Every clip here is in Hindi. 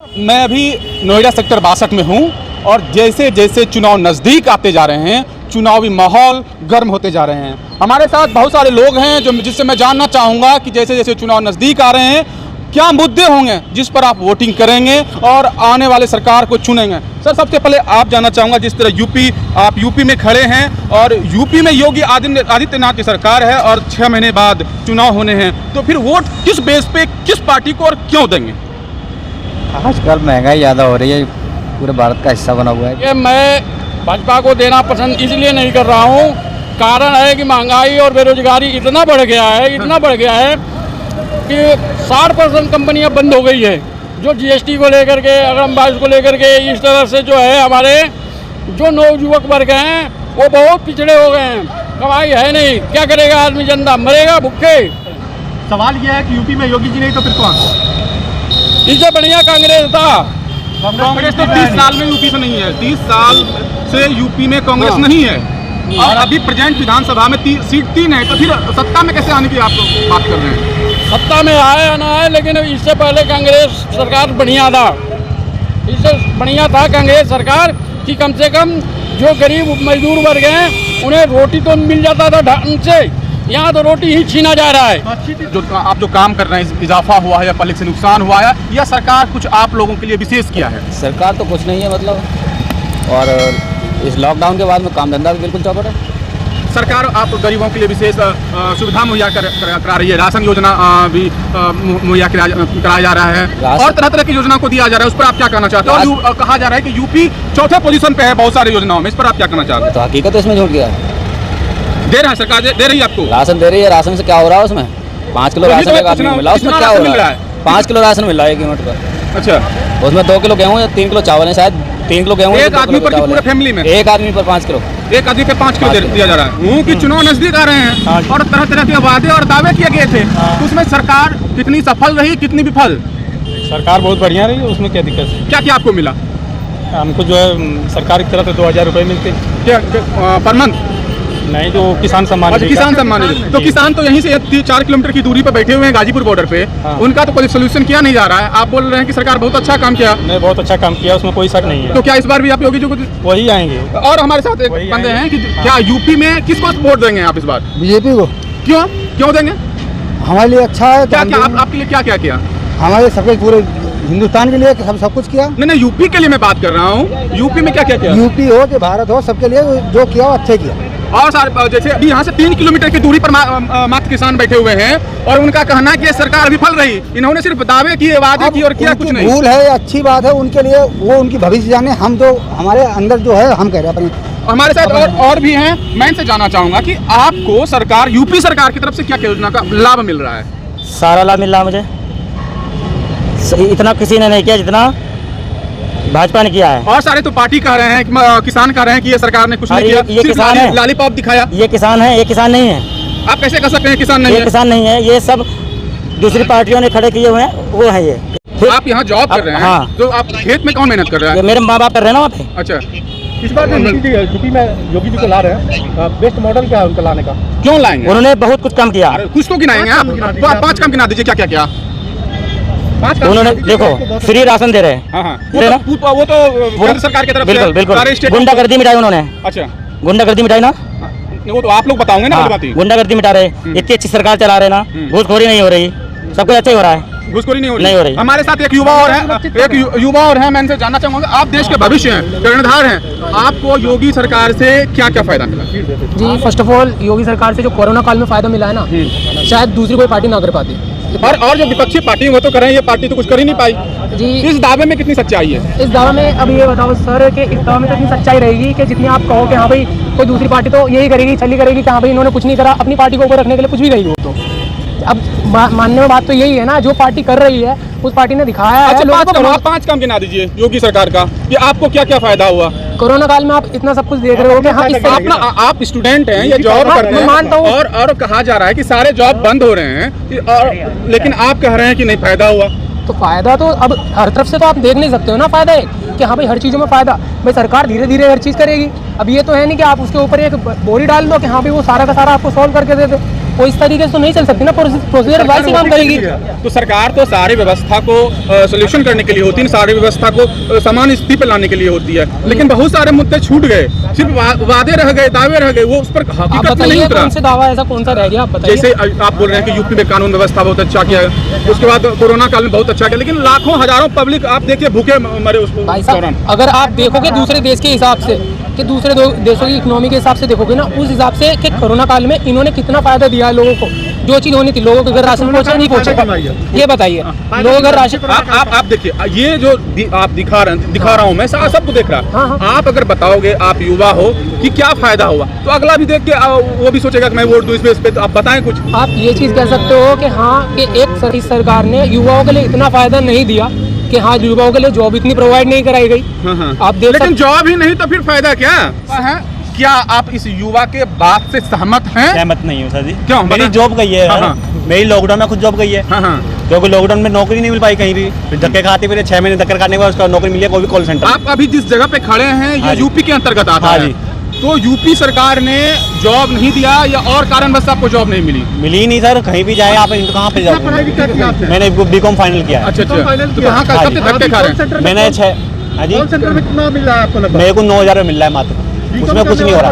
मैं अभी नोएडा सेक्टर 62 में हूँ और जैसे जैसे चुनाव नज़दीक आते जा रहे हैं, चुनावी माहौल गर्म होते जा रहे हैं। हमारे साथ बहुत सारे लोग हैं जिससे मैं जानना चाहूँगा कि जैसे जैसे चुनाव नज़दीक आ रहे हैं, क्या मुद्दे होंगे जिस पर आप वोटिंग करेंगे और आने वाले सरकार को चुनेंगे। सर, सबसे पहले आप जानना चाहूँगा, जिस तरह आप यूपी में खड़े हैं और यूपी में योगी आदित्यनाथ की सरकार है और 6 महीने बाद चुनाव होने हैं, तो फिर वोट किस बेस पे किस पार्टी को और क्यों देंगे? आजकल महंगाई ज़्यादा हो रही है, पूरे भारत का हिस्सा बना हुआ है। ये मैं भाजपा को देना पसंद इसलिए नहीं कर रहा हूँ, कारण है कि महंगाई और बेरोजगारी इतना बढ़ गया है कि 60% कंपनियां बंद हो गई है। जो जीएसटी को लेकर के, अग्रिम को लेकर के, इस तरह से जो है हमारे जो नौजुवक वर्ग हैं वो बहुत पिछड़े हो गए हैं। कमाई है नहीं, क्या करेगा आदमी, जनता मरेगा भूखे। सवाल यह है कि यूपी में योगी जी नहीं तो फिर कौन? इससे बढ़िया कांग्रेस था। कांग्रेस तो 30 साल में यूपी से नहीं है, 30 साल से यूपी में कांग्रेस नहीं है और अभी प्रेजेंट विधानसभा में सीट 3 है, तो फिर सत्ता में कैसे आने की आप लोग बात कर रहे हैं? सत्ता में आए या ना आए, लेकिन इससे पहले कांग्रेस सरकार बढ़िया था। इससे बढ़िया था कांग्रेस सरकार कि कम से कम जो गरीब मजदूर वर्ग हैं उन्हें रोटी तो मिल जाता था ढंग से। यहाँ तो रोटी ही छीना जा रहा है। जो आप जो काम कर रहे हैं, इजाफा हुआ है या पब्लिक से नुकसान हुआ है या सरकार कुछ आप लोगों के लिए विशेष किया है? सरकार तो कुछ नहीं है मतलब, और इस लॉकडाउन के बाद में काम धंधा भी बिल्कुल चौपट है। सरकार आप गरीबों के लिए विशेष सुविधा मुहैया करा रही है, राशन योजना भी मुहैया कराया जा रहा है और तरह तरह की योजना को दिया जा रहा है। उस पर आप क्या कहना चाहते हैं? और कहा जा रहा है कि यूपी चौथे पोजीशन पे है बहुत सारी योजनाओं में, इस पर आप क्या कहना चाहते हैं? तो हकीकत तो इसमें झूठ गया है। दे रहा है सरकार, दे रही है आपको राशन दे रही है। राशन से क्या हो रहा है? उसमें 5 किलो राशन एक आदमी को मिला, उसमें क्या हो रहा है? 5 किलो राशन मिला है एक यूनिट पर। अच्छा, उसमें 2 किलो गेहूँ या 3 किलो चावल है, शायद 3 किलो गेहूँ, एक आदमी पर पूरे फैमिली में एक आदमी पर 5 किलो, एक आदमी पे 5 किलो दिया जा रहा है। क्योंकि चुनाव नजदीक आ रहे हैं और तरह तरह के वादे और दावे किए गए थे, तो उसमें सरकार कितनी सफल रही, कितनी विफल? सरकार बहुत बढ़िया रही है, उसमें क्या दिक्कत है? क्या क्या आपको मिला? हमको जो है सरकार की तरफ से 2000 रुपये मिलते हैं। क्या पर मंथ? नहीं, जो किसान सम्मान निधि। किसान सम्मान निधि। तो किसान तो यहीं से 4 किलोमीटर की दूरी पर बैठे हुए हैं गाजीपुर बॉर्डर पे, उनका तो कोई सोल्यूशन किया नहीं जा रहा है। आप बोल रहे हैं कि सरकार बहुत अच्छा काम किया। नहीं, बहुत अच्छा काम किया, उसमें कोई शक नहीं है। तो क्या इस बार भी आप योगी जी को वही आएंगे? और हमारे साथ एक बंदे हैं कि क्या यूपी में किसको वोट देंगे आप इस बार? बीजेपी को। क्यों देंगे? हमारे लिए अच्छा है। क्या क्या आपके लिए क्या क्या किया? हमारे सबके पूरे हिंदुस्तान के लिए सब कुछ किया। नहीं, यूपी के लिए मैं बात कर रहा हूँ। यूपी में क्या क्या किया? यूपी हो कि भारत हो, सबके लिए जो किया वो अच्छे किया। और सारे जैसे अभी यहाँ से 3 किलोमीटर की दूरी पर मात्र किसान बैठे हुए हैं और उनका कहना है कि सरकार विफल रही, इन्होंने सिर्फ दावे किए, वादे किए और किया कुछ नहीं। भूल है, अच्छी बात है उनके लिए, वो उनकी भविष्य जाने। हम तो हमारे अंदर जो है हम कह रहे हैं अपने। हमारे साथ और भी हैं। मैं इनसे जानना चाहूंगा कि आपको सरकार, यूपी सरकार की तरफ से क्या क्या योजना का लाभ मिल रहा है? सारा लाभ मिल रहा है मुझे। इतना किसी ने नहीं किया जितना भाजपा ने किया है। और सारे तो पार्टी कह रहे हैं, किसान कह रहे हैं कि ये सरकार ने कुछ नहीं किया, ये किसान है, लॉलीपॉप दिखाया। ये किसान है, ये किसान नहीं है। आप कैसे कह सकते हैं किसान नहीं है? ये किसान नहीं है, ये सब दूसरी पार्टियों ने खड़े किए हुए हैं, वो है ये। आप यहाँ जॉब कर रहे हैं? हाँ। तो आप खेत में कौन मेहनत कर रहा है? मेरे माँ बाप कर रहे हैं ना वहाँ पे। अच्छा, इस बार यूपी में योगी जी को ला रहे हैं, बेस्ट मॉडल क्या है उनका लाने का? क्यों लाएंगे? उन्होंने बहुत कुछ काम किया। कुछ तो गिनाएंगे आप, 5 काम गिना दीजिए। क्या क्या किया? उन्होंने देखो, फ्री राशन दे रहे हैं। वो तो केंद्र सरकार की तरफ से बिल्कुल बिल्कुल। गुंडागर्दी मिटाई उन्होंने। अच्छा, गुंडागर्दी मिटाई ना, वो तो आप लोग बताओगे ना। गुंडागर्दी मिटा रहे, इतनी अच्छी सरकार चला रहे ना, घूसखोरी नहीं हो रही, सब कुछ अच्छा ही हो रहा है। घुसखोरी नहीं हो रही। हमारे साथ एक युवा और है, मैं इनसे जानना चाहूंगा, आप देश के भविष्य हैं, कर्णधार हैं, आपको योगी सरकार से क्या क्या फायदा मिला? जी, फर्स्ट ऑफ ऑल योगी सरकार से जो कोरोना काल में फायदा मिला है ना, शायद दूसरी कोई पार्टी ना कर पाती। और जो विपक्षी पार्टी वो तो कर रहे हैं, ये पार्टी तो कुछ कर ही नहीं पाई जी। इस दावे में कितनी सच्चाई है? इस दावे में अब ये बताओ सर कि इस दावे में तो इतनी सच्चाई रहेगी कि जितनी आप कहो कि हाँ भाई कोई दूसरी पार्टी तो यही करेगी, छली करेगी कि हाँ भाई इन्होंने कुछ नहीं करा, अपनी पार्टी को ऊपर रखने के लिए कुछ भी करेगी। वो तो अब मानने में बात तो यही है ना, जो पार्टी कर रही है उस पार्टी ने दिखाया है। अच्छा, 5 काम गिना दीजिए योगी सरकार का कि आपको क्या क्या फायदा हुआ कोरोना काल में। आप इतना सब कुछ देख रहे हो कि हाँ, आप स्टूडेंट हैं या जॉब करते हैं, मानता हूँ। और कहा जा रहा है कि सारे जॉब बंद हो रहे हैं, और लेकिन आप कह रहे हैं कि नहीं फायदा हुआ। तो फायदा तो अब हर तरफ से तो आप देख नहीं सकते हो ना फायदा है कि हाँ भाई हर चीज़ों में फायदा। भाई सरकार धीरे धीरे हर चीज़ करेगी। अब ये तो है नहीं कि आप उसके ऊपर एक बोरी डाल दो कि हाँ भाई वो सारा का सारा आपको सॉल्व करके दे दे। वो इस तरीके से तो नहीं चल सकती ना, प्रोसीजर वाइज ही काम करेगी। तो सरकार तो सारी व्यवस्था को सोल्यूशन करने के लिए होती है, सारी व्यवस्था को समान स्थिति पर लाने के लिए होती है, लेकिन बहुत सारे मुद्दे छूट गए, सिर्फ वादे रह गए, दावे रह गए, वो उस पर हकीकत में नहीं उतरा। कौन से दावा ऐसा कौन सा रह गया आप बताइए। जैसे आप बोल रहे हैं कि यूपी में कानून व्यवस्था बहुत अच्छा किया है, उसके बाद कोरोना काल में बहुत अच्छा किया, लेकिन लाखों हजारों पब्लिक आप देखिए भूखे मरे उस दौरान। अगर आप देखोगे दूसरे देश के हिसाब से कि दूसरे देशों की इकोनॉमी के हिसाब से देखोगे ना, उस हिसाब से कि कोरोना काल में इन्होंने कितना फायदा दिया है लोगों को, जो चीज होनी थी लोगों के घर राशन पहुंचा नहीं पहुंचा, ये बताइए। लोगों का राशन आप देखिए, ये जो आप दिखा रहा हूँ मैं, सबको देख रहा है। आप अगर बताओगे, आप युवा हो, कि क्या फायदा हुआ, तो अगला भी देख के वो भी सोचेगा कि मैं वोट दूं इस पे। तो आप बताएं कुछ। आप ये चीज कह सकते हो कि हाँ कि एक सरकार ने युवाओं के लिए इतना फायदा नहीं दिया कि हाँ युवाओं के लिए जॉब इतनी प्रोवाइड नहीं कराई गई। आप देख लेकिन जॉब ही नहीं तो फिर फायदा क्या है? क्या आप इस युवा के बात से सहमत हैं? सहमत नहीं हूँ सर जी। क्यों? मेरी जॉब गई है, मेरी लॉकडाउन में खुद जॉब गई है, क्योंकि लॉकडाउन में नौकरी नहीं मिल पाई कहीं भी, फिर धक्के खाते फिर 6 महीने धक्के खाने के बाद उसका नौकरी मिली है कोई भी कॉल सेंटर। आप अभी जिस जगह पे खड़े हैं ये यूपी के अंतर्गत आता है, तो यूपी सरकार ने जॉब नहीं दिया या और कारणवश आपको जॉब नहीं मिली? मिली ही नहीं सर, कहीं भी जाए आप कहाँ पे जाओ। मैंने बीकॉम फाइनल किया है। अच्छा, तो कहाँ का कब से धक्के खा रहे हैं? मैंने 6 मेरे को 9,000 मिल रहा है मात्र, उसमें कुछ नहीं हो रहा,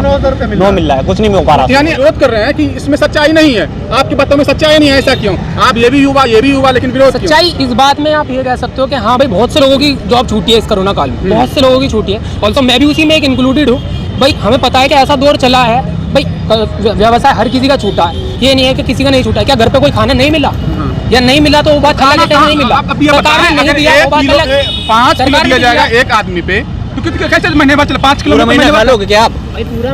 9 मिल रहा है, कुछ नहीं हो पा रहा। यानी विरोध कर रहे हैं कि इसमें सच्चाई नहीं है, आपकी बातों में सच्चाई नहीं है, ऐसा क्यों? आप ये भी हुआ लेकिन विरोध क्यों? सच्चाई इस बात में आप ये कह सकते हो कि हाँ भाई बहुत से लोगों की जॉब छूटी है इस कोरोना काल में, बहुत से लोगों की छूटी है, ऑल्सो मैं भी उसी में एक इंक्लूडेड हूँ। भाई हमें पता है कि ऐसा दौर चला है, भाई व्यवसाय हर किसी का छूटा है, ये नहीं है कि किसी का नहीं छूटा है। क्या घर पे कोई खाना नहीं मिला या नहीं मिला तो वो बात अलग है, नहीं मिला सरकार ने नहीं दिया वो बात अलग। 5 किलो दिया जाएगा एक आदमी पे, तो कैसे महीने बाद 5 किलो महीने खा लोगे क्या आप?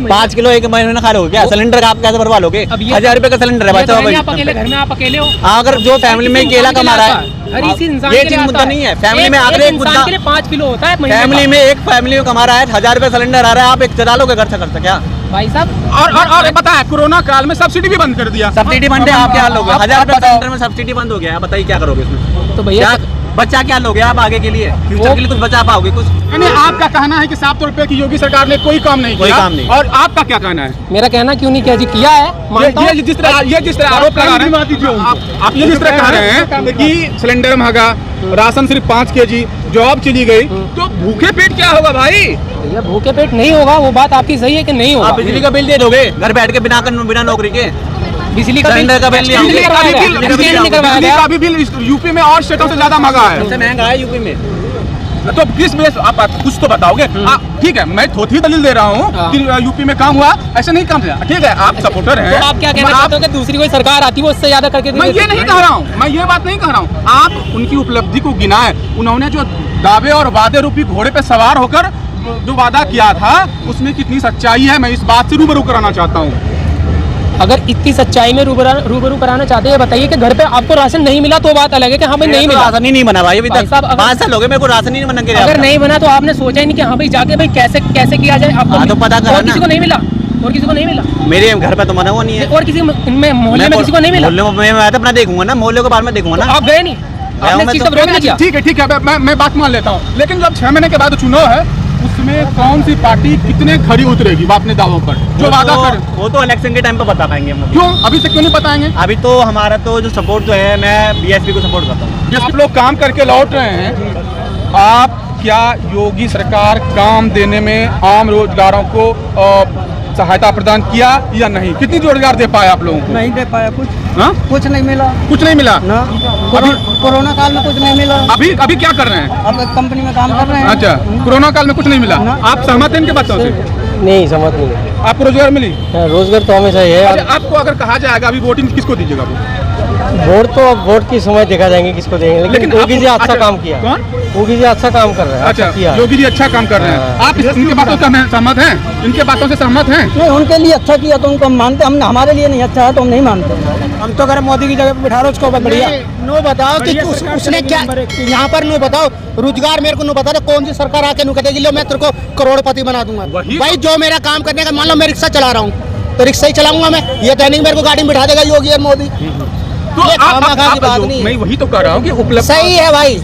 5 किलो एक महीने में खा लोगे क्या? सिलेंडर का आप कैसे भरवा लोगे? 1000 रुपए का सिलेंडर है बच्चा। आप अकेले घर में आप अकेले हो, अगर जो फैमिली में केला कमा रहा है, हर इसी इंसान ये चीज मुद्दा नहीं है। फैमिली में अगर एक मुद्दा 5 किलो होता है, फैमिली में एक फैमिली में कमा रहा है 1000 रुपए सिलेंडर आ रहा है, आप एक चला लोगे घर से करता क्या भाई साहब? और पता है कोरोना काल में सब्सिडी भी बंद कर दिया। सब्सिडी बंद है, आप क्या लोगे? 1000 रुपए सिलेंडर में सब्सिडी बंद हो गया, आप बताइए क्या करोगे इसमें? तो भैया बच्चा क्या लोगे आप आगे के लिए, फ्यूचर के लिए कुछ बचा पाओगे कुछ? यानी आपका कहना है कि 7 तौर पे की योगी सरकार ने कोई काम नहीं किया, और आपका क्या कहना है? मेरा कहना क्यों नहीं किया जी, किया है। ये जिस तरह आरोप लगा रहे हैं, आप ये जिस तरह कह रहे हैं कि सिलेंडर महंगा, राशन सिर्फ 5 kg, जॉब चली गई, तो भूखे पेट क्या होगा भाई? भैया भूखे पेट नहीं होगा, वो बात आपकी सही है कि नहीं होगा। आप बिजली का बिल दे दोगे घर बैठ के बिना नौकरी के? बिजली का सिलेंडर का बिल अभी बिल यूपी में और स्टेटों से ज्यादा महंगा है, सबसे महंगा है यूपी में। तो किस बेस आप कुछ तो बताओगे? ठीक है, मैं थोड़ी दलील दे रहा हूँ कि यूपी में काम हुआ, ऐसे नहीं काम हुआ, ठीक है, आप सपोर्टर हैं। तो आप क्या कहना चाहते हो कि दूसरी कोई सरकार आती है वो उससे ज्यादा करके? मैं ये नहीं कह रहा हूँ, मैं ये बात नहीं कह रहा हूँ। आप उनकी उपलब्धि को गिनाएं, उन्होंने जो दावे और वादे रूपी घोड़े पे सवार होकर जो वादा किया था उसमें कितनी सच्चाई है, मैं इस बात से रूबरू कराना चाहता हूँ। अगर इतनी सच्चाई में रूबरू कराना चाहते हैं, बताइए कि घर पे आपको राशन नहीं मिला तो बात अलग है कि हाँ भाई नहीं मिला, राशन ही नहीं बना भाई अभी तक 5 साल हो गए मेरे को राशन ही नहीं बना के। अगर नहीं बना तो आपने सोचा ही नहीं कि हाँ भाई जाके भाई कैसे किया जाए आपको? तो पता करा, और किसी को नहीं मिला, और किसी को नहीं मिला, मेरे घर पे तो मना हुआ नहीं है, और किसी में मोहल्ले में किसी को नहीं मिला। मोहल्ले में मैं तो अपना देखूंगा ना, मोहल्ले के बारे में देखूंगा ना। आप गए नहीं, आपने चीज का विरोध नहीं किया। ठीक है, मैं बात मान लेता हूँ, लेकिन जब 6 महीने के बाद चुनाव है, उसमें कौन सी पार्टी कितने खड़ी उतरेगी अपने दावों पर जो वादा कर? वो तो इलेक्शन के टाइम पे बता पाएंगे हम। क्यों अभी से क्यों नहीं बताएंगे? अभी तो हमारा तो जो सपोर्ट जो है, मैं बीएसपी को सपोर्ट करता हूँ। आप लोग काम करके लौट रहे हैं, आप क्या योगी सरकार काम देने में आम रोजगारों को सहायता प्रदान किया या नहीं? कितनी रोजगार दे पाए आप लोगों को? नहीं दे पाया कुछ। हाँ? कुछ नहीं मिला कुछ नहीं मिला ना, कोरोना काल में कुछ नहीं मिला। अभी क्या कर रहे हैं? अब कंपनी में काम कर रहे हैं। अच्छा, कोरोना काल में कुछ नहीं मिला, आप सहमत हैं इनके बातों से? नहीं समझ नहीं। आपको रोजगार मिली? रोजगार तो हमेशा ही है। अच्छा, आपको अगर कहा जाएगा अभी वोटिंग किसको दीजिएगा? वोट तो अब वोट की समय देखा जाएंगे किसको देंगे, लेकिन योगी जी अच्छा काम किया। कौन? योगी जी अच्छा काम कर रहे हैं। अच्छा, योगी जी अच्छा काम कर रहे हैं, आप इनके बातों से सहमत हैं? इनके बातों से सहमत हैं? नहीं, उनके लिए अच्छा किया तो उनको हम मानते, हम हमारे लिए नहीं अच्छा है तो हम नहीं मानते। हम तो अगर मोदी की जगह पे बिठा रहे उसको बढ़िया। नो बताओ कि उसने क्या यहाँ पर नो बताओ, रोजगार मेरे को नो बता दे, कौन सी सरकार आके नो कहेगी लो मैं तेरे को करोड़पति बना दूंगा। भाई जो मेरा काम करने का, मान लो मैं रिक्शा चला रहा हूँ तो रिक्शा ही चलाऊंगा मैं, ये तो नहीं मेरे को गाड़ी में बिठा देगा योगी और मोदी। तो बात नहीं, मैं वही तो कह रहा हूँ कि उपलब्ध सही है भाई,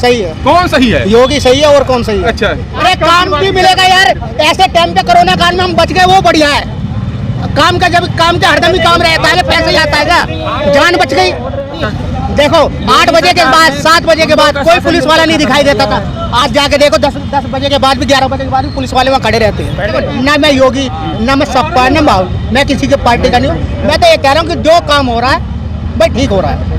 सही है। कौन सही है? योगी सही है और कौन सही है? अच्छा, अरे काम भी मिलेगा यार, ऐसे टाइम पे कोरोना काल में हम बच गए वो बढ़िया है। काम का जब काम का हरदम ही काम रहता है, पैसे ही आता है क्या? जान बच गई। देखो 8 बजे के बाद 7 बजे के बाद कोई पुलिस वाला नहीं दिखाई देता था। आज जाके देखो 10 बजे के बाद भी 11 बजे के बाद भी पुलिस वाले वहाँ खड़े रहते हैं। ना मैं योगी, ना मैं सपा, ना मैं किसी के पार्टी का नहीं हूँ। मैं तो ये कह रहा हूँ कि जो काम हो रहा है भाई ठीक हो रहा है।